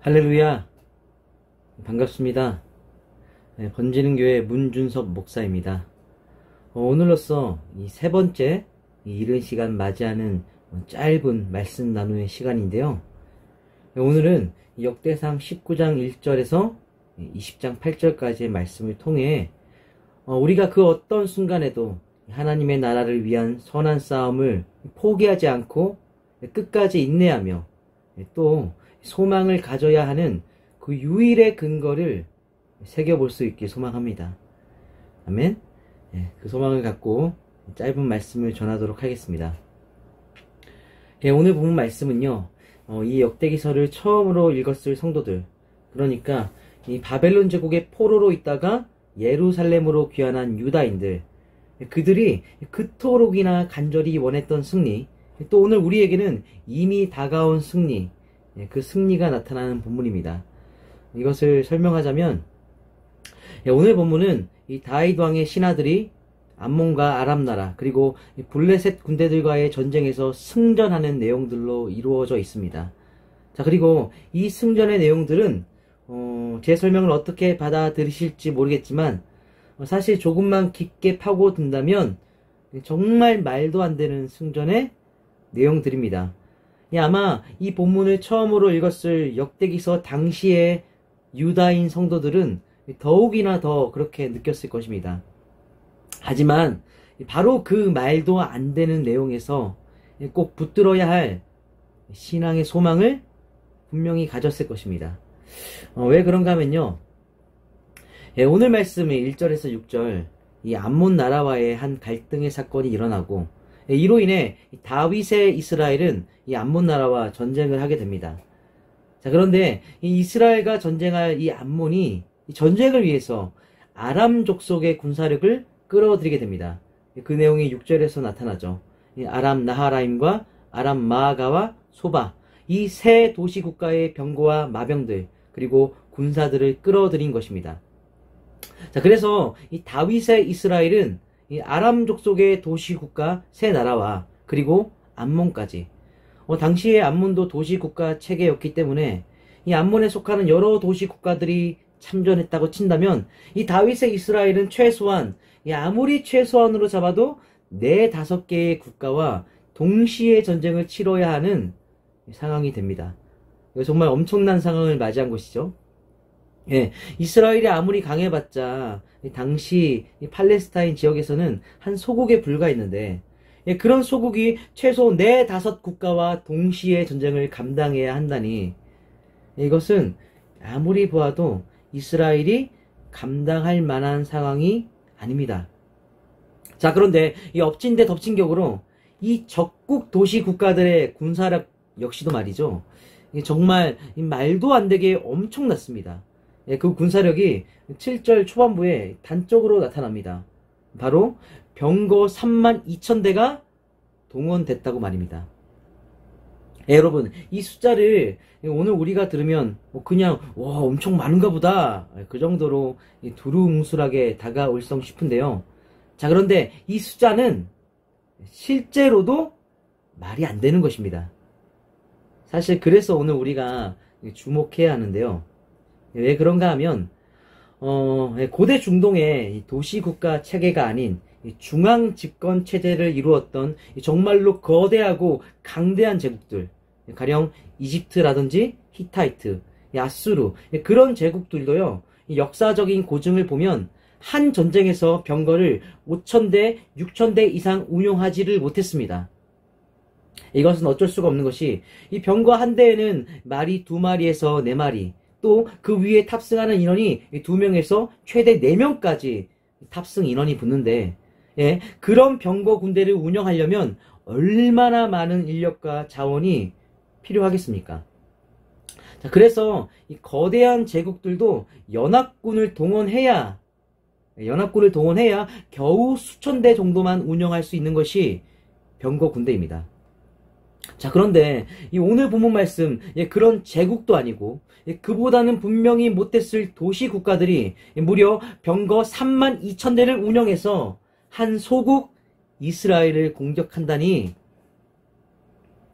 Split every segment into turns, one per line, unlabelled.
할렐루야, 반갑습니다. 번지는 교회 문준섭 목사입니다. 오늘로써 이 세 번째 이른 시간 맞이하는 짧은 말씀 나누의 시간인데요. 오늘은 역대상 19장 1절에서 20장 8절까지의 말씀을 통해 우리가 그 어떤 순간에도 하나님의 나라를 위한 선한 싸움을 포기하지 않고 끝까지 인내하며 또 소망을 가져야 하는 그 유일의 근거를 새겨볼 수 있길 소망합니다. 아멘. 그 소망을 갖고 짧은 말씀을 전하도록 하겠습니다. 오늘 본 말씀은요, 이 역대기서를 처음으로 읽었을 성도들, 그러니까 이 바벨론 제국의 포로로 있다가 예루살렘으로 귀환한 유다인들, 그들이 그토록이나 간절히 원했던 승리, 또 오늘 우리에게는 이미 다가온 승리, 그 승리가 나타나는 본문입니다. 이것을 설명하자면, 오늘 본문은 이 다윗 왕의 신하들이 암몬과 아람 나라 그리고 블레셋 군대들과의 전쟁에서 승전하는 내용들로 이루어져 있습니다. 자, 그리고 이 승전의 내용들은 제 설명을 어떻게 받아들이실지 모르겠지만 사실 조금만 깊게 파고든다면 정말 말도 안 되는 승전의 내용들입니다. 아마 이 본문을 처음으로 읽었을 역대기서 당시의 유다인 성도들은 더욱이나 더 그렇게 느꼈을 것입니다. 하지만 바로 그 말도 안 되는 내용에서 꼭 붙들어야 할 신앙의 소망을 분명히 가졌을 것입니다. 왜 그런가 하면요, 오늘 말씀의 1절에서 6절 이 암몬 나라와의 한 갈등의 사건이 일어나고 이로 인해 다윗의 이스라엘은 이 암몬 나라와 전쟁을 하게 됩니다. 자, 그런데 이 이스라엘과 전쟁할 이 암몬이 이 전쟁을 위해서 아람 족속의 군사력을 끌어들이게 됩니다. 그 내용이 6절에서 나타나죠. 아람 나하라임과 아람 마아가와 소바, 이 세 도시 국가의 병거와 마병들 그리고 군사들을 끌어들인 것입니다. 자, 그래서 이 다윗의 이스라엘은 이 아람 족속의 도시 국가 세 나라와 그리고 암몬까지, 당시의 암몬도 도시 국가 체계였기 때문에 이 암몬에 속하는 여러 도시 국가들이 참전했다고 친다면 이 다윗의 이스라엘은 최소한, 아무리 최소한으로 잡아도 4-5개의 국가와 동시에 전쟁을 치러야 하는 상황이 됩니다. 정말 엄청난 상황을 맞이한 것이죠. 이스라엘이 아무리 강해봤자 당시 팔레스타인 지역에서는 한 소국에 불과했는데 그런 소국이 최소 4-5국가와 동시에 전쟁을 감당해야 한다니, 이것은 아무리 보아도 이스라엘이 감당할 만한 상황이 아닙니다. 자, 그런데 이 엎친 데 덮친 격으로 이 적국 도시 국가들의 군사력 역시도 말이죠, 정말 말도 안 되게 엄청났습니다. 그 군사력이 7절 초반부에 단적으로 나타납니다. 바로 병거 32,000대가 동원됐다고 말입니다. 여러분, 이 숫자를 오늘 우리가 들으면 그냥 와, 엄청 많은가 보다, 그 정도로 두루뭉술하게 다가올성 싶은데요. 자, 그런데 이 숫자는 실제로도 말이 안 되는 것입니다. 사실 그래서 오늘 우리가 주목해야 하는데요. 왜 그런가 하면 고대 중동의 도시국가 체계가 아닌 중앙 집권 체제를 이루었던 정말로 거대하고 강대한 제국들, 가령 이집트라든지 히타이트, 아수르, 그런 제국들도요, 역사적인 고증을 보면 한 전쟁에서 병거를 5,000대, 6,000대 이상 운용하지를 못했습니다. 이것은 어쩔 수가 없는 것이, 이 병거 한 대에는 말이 2마리에서 4마리, 또 그 위에 탑승하는 인원이 2명에서 최대 4명까지 탑승 인원이 붙는데, 그런 병거 군대를 운영하려면 얼마나 많은 인력과 자원이 필요하겠습니까? 자, 그래서 이 거대한 제국들도 연합군을 동원해야 겨우 수천 대 정도만 운영할 수 있는 것이 병거 군대입니다. 자, 그런데 이 오늘 본문 말씀, 그런 제국도 아니고 그보다는 분명히 못했을 도시 국가들이 무려 병거 32,000대를 운영해서 한 소국 이스라엘을 공격한다니,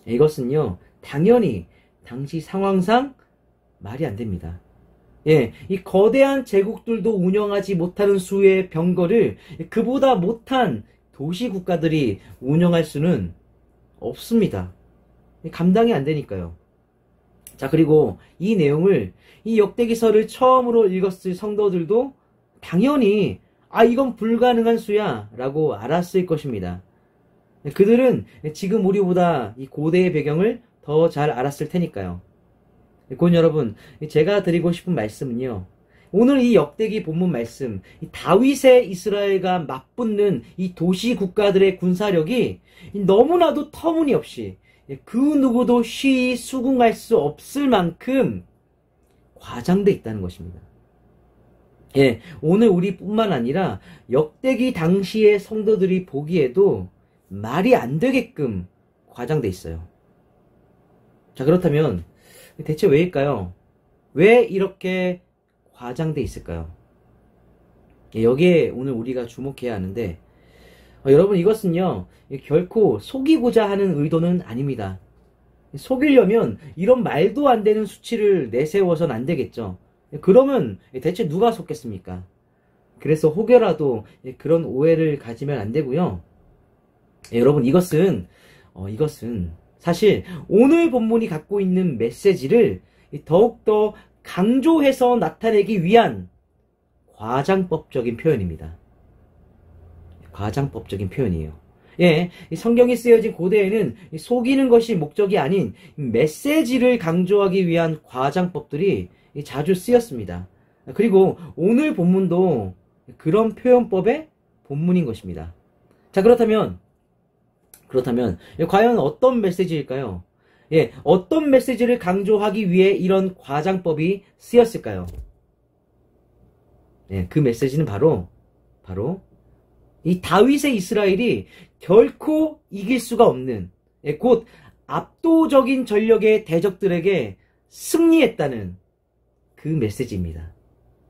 이것은요 당연히 당시 상황상 말이 안 됩니다. 예, 이 거대한 제국들도 운영하지 못하는 수의 병거를 그보다 못한 도시 국가들이 운영할 수는 없습니다. 감당이 안 되니까요. 자, 그리고 이 내용을, 이 역대기서를 처음으로 읽었을 성도들도 당연히 이건 불가능한 수야 라고 알았을 것입니다. 그들은 지금 우리보다 이 고대의 배경을 더 잘 알았을 테니까요. 곧 여러분, 제가 드리고 싶은 말씀은요, 오늘 이 역대기 본문 말씀, 이 다윗의 이스라엘과 맞붙는 이 도시 국가들의 군사력이 너무나도 터무니없이 그 누구도 쉬이 수긍할 수 없을 만큼 과장돼 있다는 것입니다. 예, 오늘 우리뿐만 아니라 역대기 당시의 성도들이 보기에도 말이 안 되게끔 과장돼 있어요. 자, 그렇다면 대체 왜일까요? 왜 이렇게 과장돼 있을까요? 예, 여기에 오늘 우리가 주목해야 하는데, 여러분, 이것은요 결코 속이고자 하는 의도는 아닙니다. 속이려면 이런 말도 안 되는 수치를 내세워서는 안 되겠죠. 그러면 대체 누가 속겠습니까? 그래서 혹여라도 그런 오해를 가지면 안 되고요. 여러분, 이것은 사실 오늘 본문이 갖고 있는 메시지를 더욱더 강조해서 나타내기 위한 과장법적인 표현입니다. 과장법적인 표현이에요. 예, 성경이 쓰여진 고대에는 속이는 것이 목적이 아닌 메시지를 강조하기 위한 과장법들이 자주 쓰였습니다. 그리고 오늘 본문도 그런 표현법의 본문인 것입니다. 자, 그렇다면 과연 어떤 메시지일까요? 예, 어떤 메시지를 강조하기 위해 이런 과장법이 쓰였을까요? 예, 그 메시지는 바로 이 다윗의 이스라엘이 결코 이길 수가 없는, 예, 곧 압도적인 전력의 대적들에게 승리했다는 그 메시지입니다.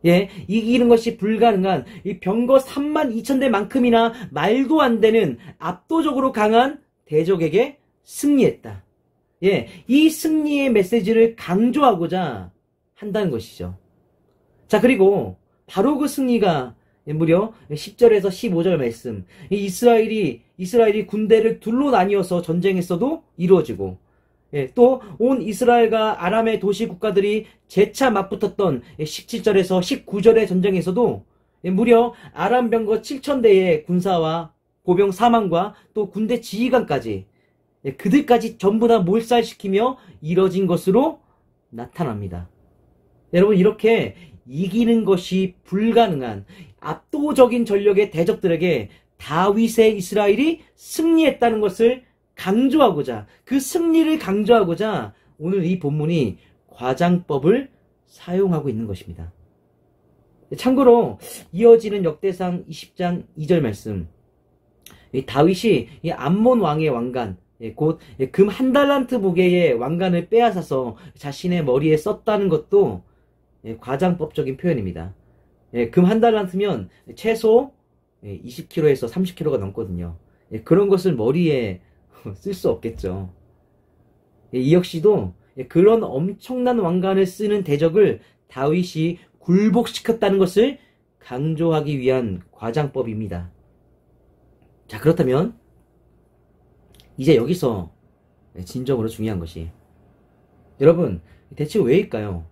예, 이기는 것이 불가능한 이 병거 32,000대만큼이나 말도 안 되는 압도적으로 강한 대적에게 승리했다. 예, 이 승리의 메시지를 강조하고자 한다는 것이죠. 자, 그리고 바로 그 승리가 무려 10절에서 15절 말씀, 이스라엘이 군대를 둘로 나뉘어서 전쟁했어도 이루어지고, 예, 또 온 이스라엘과 아람의 도시 국가들이 재차 맞붙었던 17절에서 19절의 전쟁에서도 무려 아람 병거 7,000대의 군사와 보병 사망과 또 군대 지휘관까지, 그들까지 전부 다 몰살시키며 이뤄진 것으로 나타납니다. 여러분, 이렇게 이기는 것이 불가능한 압도적인 전력의 대적들에게 다윗의 이스라엘이 승리했다는 것을 강조하고자, 그 승리를 강조하고자 오늘 이 본문이 과장법을 사용하고 있는 것입니다. 참고로 이어지는 역대상 20장 2절 말씀, 다윗이 이 암몬 왕의 왕관, 곧 금 1달란트 무게의 왕관을 빼앗아서 자신의 머리에 썼다는 것도 과장법적인 표현입니다. 금 1달란트면 최소 20kg에서 30kg가 넘거든요. 그런 것을 머리에 쓸 수 없겠죠. 이 역시도 그런 엄청난 왕관을 쓰는 대적을 다윗이 굴복시켰다는 것을 강조하기 위한 과장법입니다. 자, 그렇다면 이제 여기서 진정으로 중요한 것이, 여러분, 대체 왜일까요?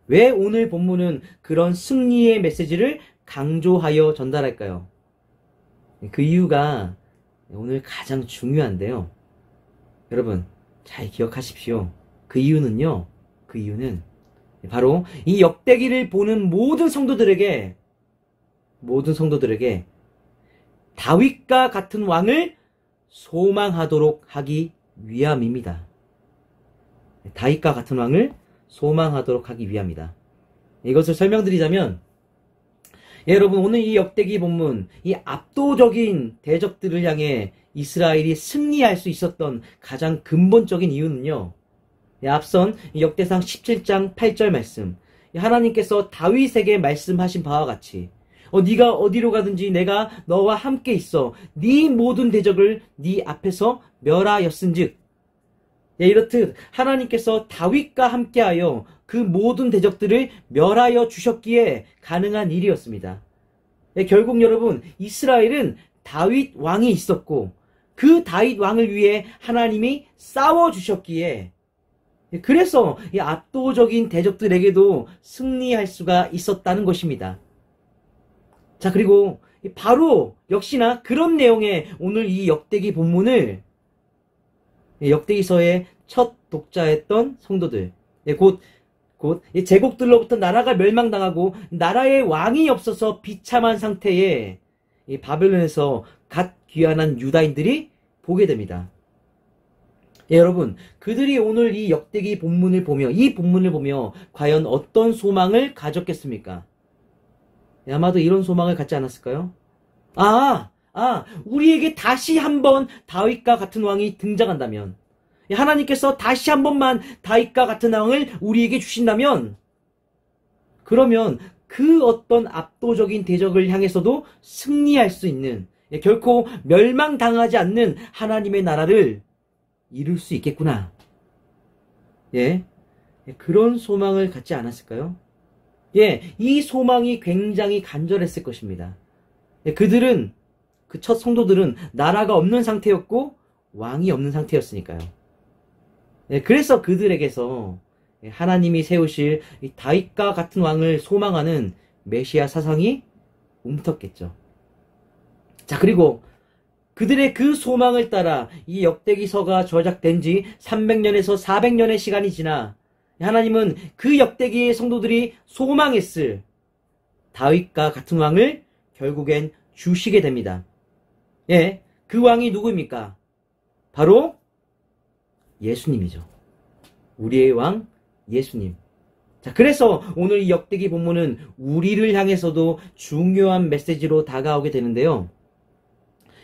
왜 오늘 본문은 그런 승리의 메시지를 강조하여 전달할까요? 그 이유가 오늘 가장 중요한데요. 여러분, 잘 기억하십시오. 그 이유는 바로 이 역대기를 보는 모든 성도들에게 다윗과 같은 왕을 소망하도록 하기 위함입니다. 다윗과 같은 왕을 소망하도록 하기 위함이다. 이것을 설명드리자면, 여러분, 오늘 이 역대기 본문, 이 압도적인 대적들을 향해 이스라엘이 승리할 수 있었던 가장 근본적인 이유는요, 앞선 역대상 17장 8절 말씀, 하나님께서 다윗에게 말씀하신 바와 같이 네가 어디로 가든지 내가 너와 함께 있어 네 모든 대적을 네 앞에서 멸하였은즉, 예, 이렇듯 하나님께서 다윗과 함께하여 그 모든 대적들을 멸하여 주셨기에 가능한 일이었습니다. 예, 결국 여러분, 이스라엘은 다윗 왕이 있었고 그 다윗 왕을 위해 하나님이 싸워주셨기에, 그래서 이 압도적인 대적들에게도 승리할 수가 있었다는 것입니다. 자, 그리고 바로 역시나 그런 내용의 오늘 이 역대기 본문을 역대기서의 첫 독자였던 성도들, 곧 제국들로부터 나라가 멸망당하고 나라의 왕이 없어서 비참한 상태에 바벨론에서 갓 귀환한 유다인들이 보게 됩니다. 예, 여러분, 그들이 오늘 이 역대기 본문을 보며, 이 본문을 보며 과연 어떤 소망을 가졌겠습니까? 예, 아마도 이런 소망을 갖지 않았을까요? 우리에게 다시 한번 다윗과 같은 왕이 등장한다면, 하나님께서 다시 한 번만 다윗과 같은 왕을 우리에게 주신다면, 그러면 그 어떤 압도적인 대적을 향해서도 승리할 수 있는, 결코 멸망당하지 않는 하나님의 나라를 이룰 수 있겠구나. 예, 그런 소망을 갖지 않았을까요? 예, 이 소망이 굉장히 간절했을 것입니다. 예, 그들은, 그 첫 성도들은 나라가 없는 상태였고 왕이 없는 상태였으니까요. 예, 그래서 그들에게서 하나님이 세우실 다윗과 같은 왕을 소망하는 메시아 사상이 움텄겠죠. 자, 그리고 그들의 그 소망을 따라 이 역대기서가 저작된 지 300년에서 400년의 시간이 지나 하나님은 그 역대기의 성도들이 소망했을 다윗과 같은 왕을 결국엔 주시게 됩니다. 예, 그 왕이 누구입니까? 바로 예수님이죠. 우리의 왕 예수님. 자, 그래서 오늘 이 역대기 본문은 우리를 향해서도 중요한 메시지로 다가오게 되는데요.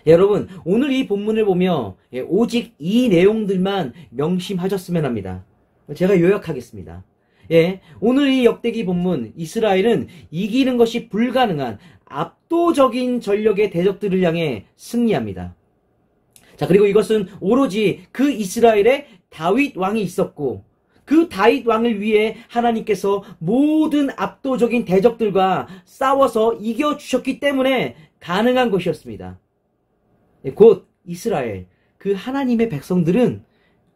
여러분, 오늘 이 본문을 보며 오직 이 내용들만 명심하셨으면 합니다. 제가 요약하겠습니다. 예, 오늘 이 역대기 본문, 이스라엘은 이기는 것이 불가능한 압도적인 전력의 대적들을 향해 승리합니다. 자, 그리고 이것은 오로지 그 이스라엘에 다윗 왕이 있었고, 그 다윗 왕을 위해 하나님께서 모든 압도적인 대적들과 싸워서 이겨주셨기 때문에 가능한 것이었습니다. 곧 이스라엘, 그 하나님의 백성들은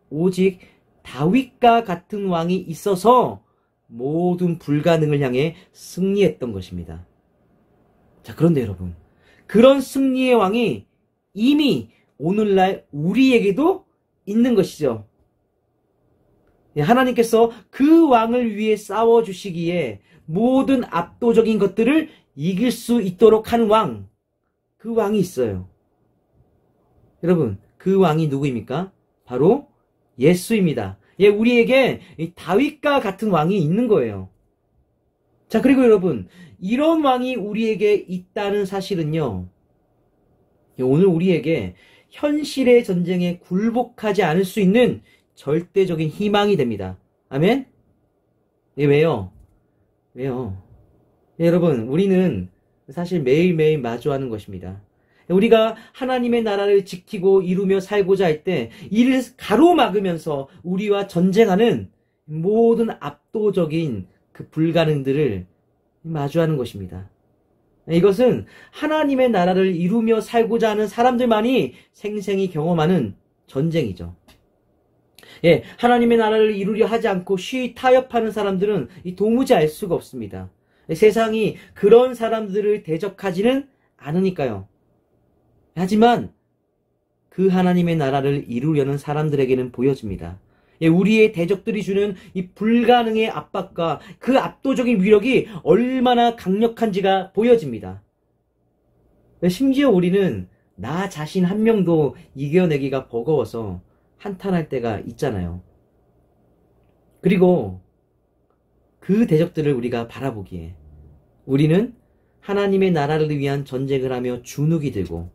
오직 다윗과 같은 왕이 있어서 모든 불가능을 향해 승리했던 것입니다. 자, 그런데 여러분, 그런 승리의 왕이 이미 오늘날 우리에게도 있는 것이죠. 하나님께서 그 왕을 위해 싸워주시기에 모든 압도적인 것들을 이길 수 있도록 하는 왕, 그 왕이 있어요. 여러분, 그 왕이 누구입니까? 바로 예수입니다. 예, 우리에게 다윗과 같은 왕이 있는 거예요. 자, 그리고 여러분, 이런 왕이 우리에게 있다는 사실은요, 오늘 우리에게 현실의 전쟁에 굴복하지 않을 수 있는 절대적인 희망이 됩니다. 아멘? 예, 왜요? 왜요? 예, 여러분, 우리는 사실 매일매일 마주하는 것입니다. 우리가 하나님의 나라를 지키고 이루며 살고자 할 때 이를 가로막으면서 우리와 전쟁하는 모든 압도적인 그 불가능들을 마주하는 것입니다. 이것은 하나님의 나라를 이루며 살고자 하는 사람들만이 생생히 경험하는 전쟁이죠. 예, 하나님의 나라를 이루려 하지 않고 쉬이 타협하는 사람들은 도무지 알 수가 없습니다. 세상이 그런 사람들을 대적하지는 않으니까요. 하지만 그 하나님의 나라를 이루려는 사람들에게는 보여집니다. 예, 우리의 대적들이 주는 이 불가능의 압박과 그 압도적인 위력이 얼마나 강력한지가 보여집니다. 심지어 우리는 나 자신 한 명도 이겨내기가 버거워서 한탄할 때가 있잖아요. 그리고 그 대적들을 우리가 바라보기에 우리는 하나님의 나라를 위한 전쟁을 하며 주눅이 들고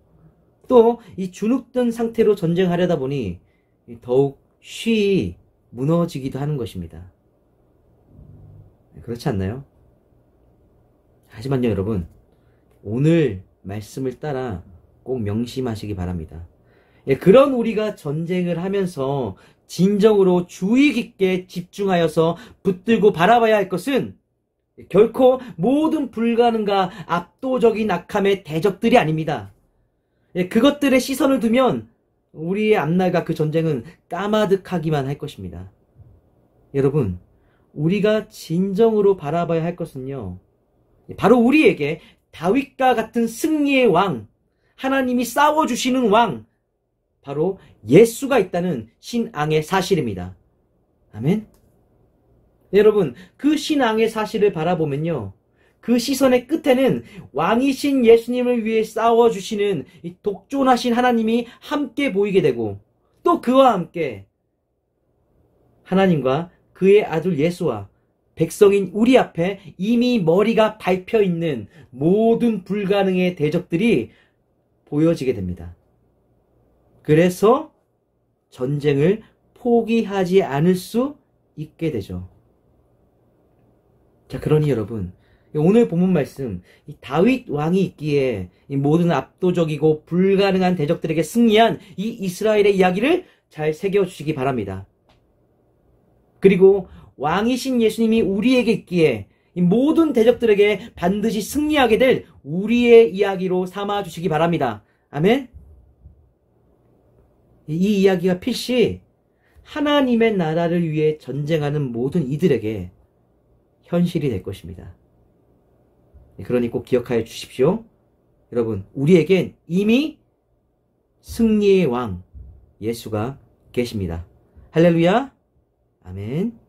또 이 주눅든 상태로 전쟁하려다 보니 더욱 쉬이 무너지기도 하는 것입니다. 그렇지 않나요? 하지만요, 여러분, 오늘 말씀을 따라 꼭 명심하시기 바랍니다. 그런 우리가 전쟁을 하면서 진정으로 주의 깊게 집중하여서 붙들고 바라봐야 할 것은 결코 모든 불가능과 압도적인 악함의 대적들이 아닙니다. 그것들의 시선을 두면 우리의 앞날과 그 전쟁은 까마득하기만 할 것입니다. 여러분, 우리가 진정으로 바라봐야 할 것은요, 바로 우리에게 다윗과 같은 승리의 왕, 하나님이 싸워주시는 왕, 바로 예수가 있다는 신앙의 사실입니다. 아멘? 여러분, 그 신앙의 사실을 바라보면요, 그 시선의 끝에는 왕이신 예수님을 위해 싸워주시는 이 독존하신 하나님이 함께 보이게 되고, 또 그와 함께 하나님과 그의 아들 예수와 백성인 우리 앞에 이미 머리가 밟혀 있는 모든 불가능의 대적들이 보여지게 됩니다. 그래서 전쟁을 포기하지 않을 수 있게 되죠. 자, 그러니 여러분, 오늘 본문 말씀, 이 다윗 왕이 있기에 이 모든 압도적이고 불가능한 대적들에게 승리한 이 이스라엘의 이야기를 잘 새겨주시기 바랍니다. 그리고 왕이신 예수님이 우리에게 있기에 이 모든 대적들에게 반드시 승리하게 될 우리의 이야기로 삼아주시기 바랍니다. 아멘? 이 이야기가 필시 하나님의 나라를 위해 전쟁하는 모든 이들에게 현실이 될 것입니다. 그러니 꼭 기억하여 주십시오. 여러분, 우리에겐 이미 승리의 왕 예수가 계십니다. 할렐루야. 아멘.